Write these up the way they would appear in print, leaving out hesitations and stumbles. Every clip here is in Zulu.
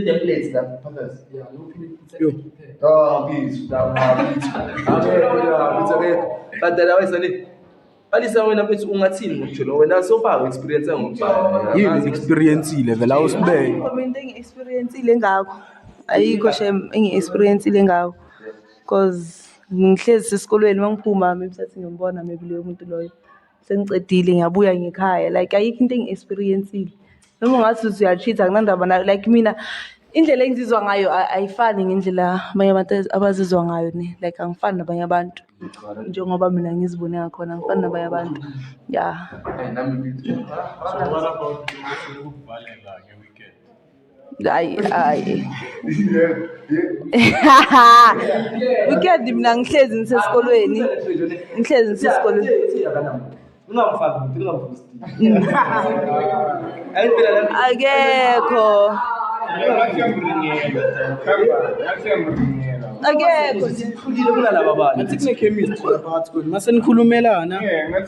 templates la phakathi. Badala wayesane alisa wena mfethu ungathini ngokujolo wena so far experience ngokubhala yini experience ile vela usibeke Comment engi-experience ile ngakho ayikho shem engi-experience ile ngakho cause ngihlezi sesikolweni mangiphuma maybe sathi ngimbona maybe loyo muntu loyo sengicedile ngiyabuya ngekhaya like ayikho into engi-experience ile noma ngathi uyacheat akunandaba like mina indlela engizizwa ngayo ayifani ngendlela abanye abantu abazizwa ngayo ne like angifani nabanye abantu njengoba mina ngizibone ngakhona angifani nabanye abantu yeah. Hayi weekend mina ngihlezi ngisesikolweni akekho athi kune-chemist phakathi kwenu mase nikhulumelana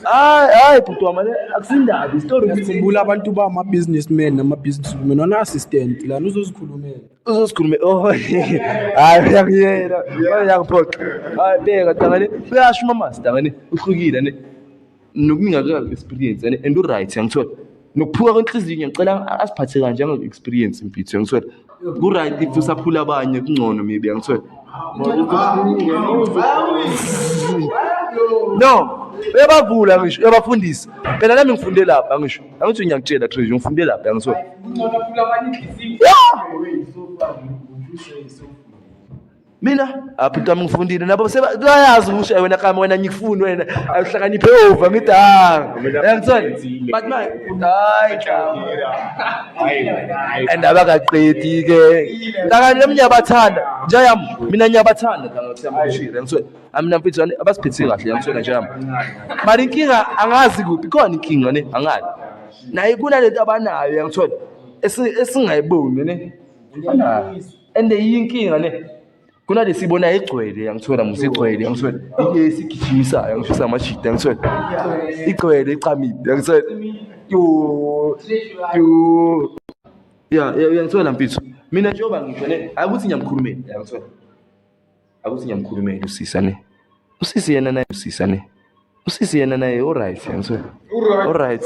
hayi bhuti wami akusindaba istory ngikhumbula abantu bama-businessmen nama-businesswomen wana-assistant lana uzosikhuluma hayi uyangiphoxa hayi beka tangane uyasho umamasi tangane uhlukile ne nokuninga experience and uright yangithola nokuphuka kwenhliziyo ngiyacela asiphathe kanje njenge-experience impitho yangithola ku-right if usaphula abanye kungcono maybe yangithola no uyabavula ngisho uyabafundisa phela nami ngifunde lapha ngisho angithi ngiyakutshela Treasure ngifunde lapha yangithola mina apho tami ngifundile nabo sebayazi ukusho wena kama wena ngikufuni wena awuhlakaniphe over ngithi yangithola but hayi andaba kaqedi ke takani lemnyabathanda nje yami mina ngiyabathanda kangakuthemba ushira ngithola amina mfethu abasiphethe kahle yangithola nje yami mari inkinga angazi kuphi khona inkinga ne angazi naye kunalento abanayo yangithola esingayiboni ne and yinkinga ne kunale sibona igcwele yangithola musigcwele yangithola isigijimisayo yangishisa amashida yangithola igcwele icamile yangithola yangithola mfethu mina njengoba ngisho ne akuthi ngiyamkhulumela yangithola akuthi ngiyamkhulumela usisa ne usisi yena naye usisa ne usisi yena naye alright yangithola alright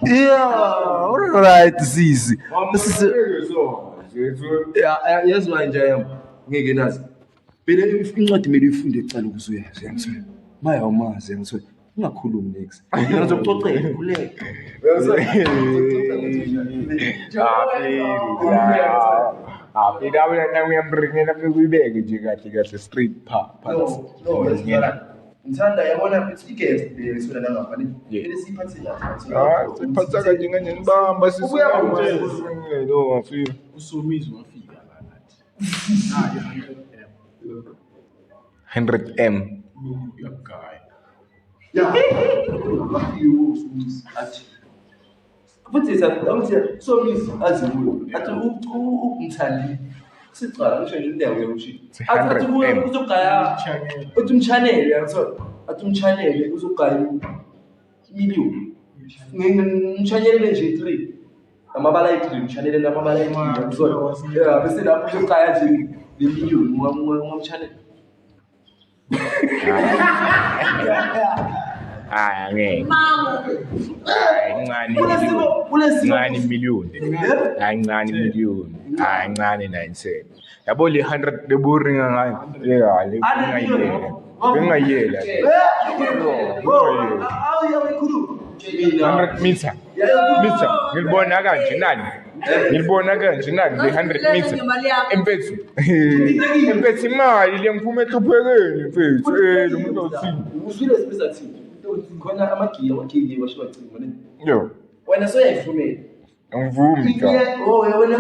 yeah alright sisi yazwa nje yami ngeke nazi phela incwadi kumele uyifunde ecala ukuze uyazi yangithola maya umazi yangithola ungakhulumi next ngizokucocela kuleke phela wena uyambringela ukuyibeke nje kahle straight phansi ngithanda yabona mfethu i-guest lesona la ngapha phela siphathe kahle siphatha kanje kanje nibamba usomizi wafika 100M futhi sathi somizi azibulo athi umthandi sicala ngisho nje intengo yokushila athi uzogaya uthi umchanele yangithola athi umchanele uzogaya imiliyoni ngimchanele nje 3 amabala ay-3 umchanele namabala ay-3 yangithola yeah bese lapho uzogaya nje imiliyoni ngomchanele angeke incane miliyoni incane miliyoni incane 9 cent yabo le 100 leburinga ngayo ngingayela 100 meter ngilibona kanje nani ngilibona kanje nani le 100 meter empethu imali lengiphume echopheleni mfethu lo muntu othini uzwile sibizathi khona amagiya washo wacinga ne yo wena soyayifumela angivumi ka wena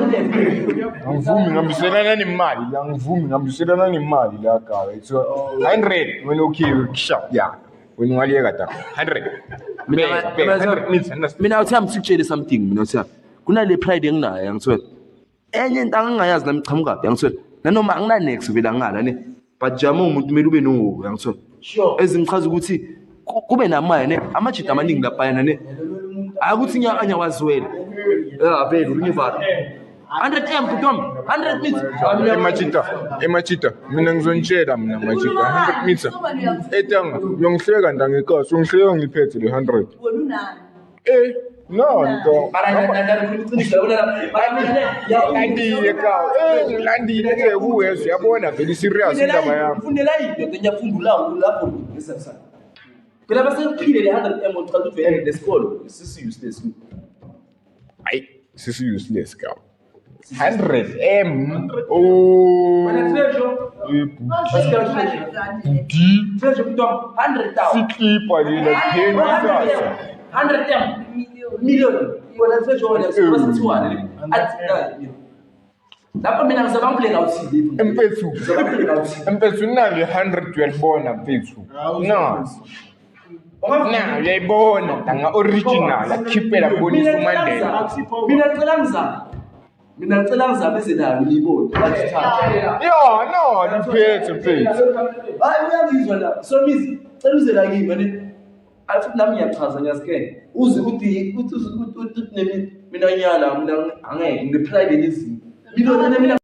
angivumi ngambiselana nemali la angivumi ngambiselana nemali la ka it's 100 wena okay shop ya wena ngaliyeka ta 100 mina uthi amsikutshele something mina uthi kunale pride enginayo ngithola enye into angingayazi nami qhamuka yangithola nanoma angina next vela ngala ne but jama umuntu kumele ube no yangithola ezimchaza ukuthi kube namanye amajita amaningi lapha ne akuthi nya wazwela vele unyivara 100 m kutomi 100 meters emachita mina ngizonitshela mina machita 100 meters etanga uyongihleka ndangekasi ungihleka ngiphethe le 100 no nto ngilandile ke kuwezwe yabona vele serious indaba yakho fundela into ngiyafundula lapho ngisasa phela basephile le 100 m uqala uvele lesikolo sisi useless hayi sisi useless ka 100 m oh treasure kutomi 100,000 siklipa lile pheni sasa 100 million wona treasure wasithiwane lapho mina ngisabangiphile ngawuthile empethu nali 100 uyalibona mfethu no uyayibona tanga original akhiphela bonus uMandela mina ngicela ngizame ezenalo ngiyibone no liphethe mfethu hayi uyangizwa la so mizi cela uze la kimi manje athi nami ngiyachaza ngiyasikene uze uthi mina nyala mina angeke ngiprivate izinto mina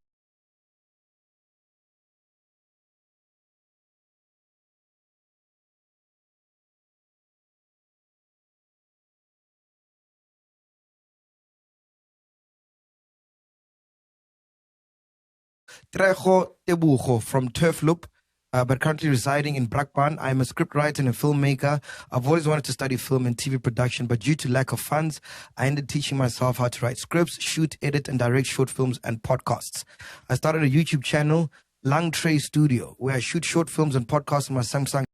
Trejo Tebujo from Turfloop, but currently residing in Brakpan. I'm a scriptwriter and a filmmaker. I've always wanted to study film and TV production, but due to lack of funds, I ended teaching myself how to write scripts, shoot, edit, and direct short films and podcasts. I started a YouTube channel, Lang Tray Studio, where I shoot short films and podcasts on my Samsung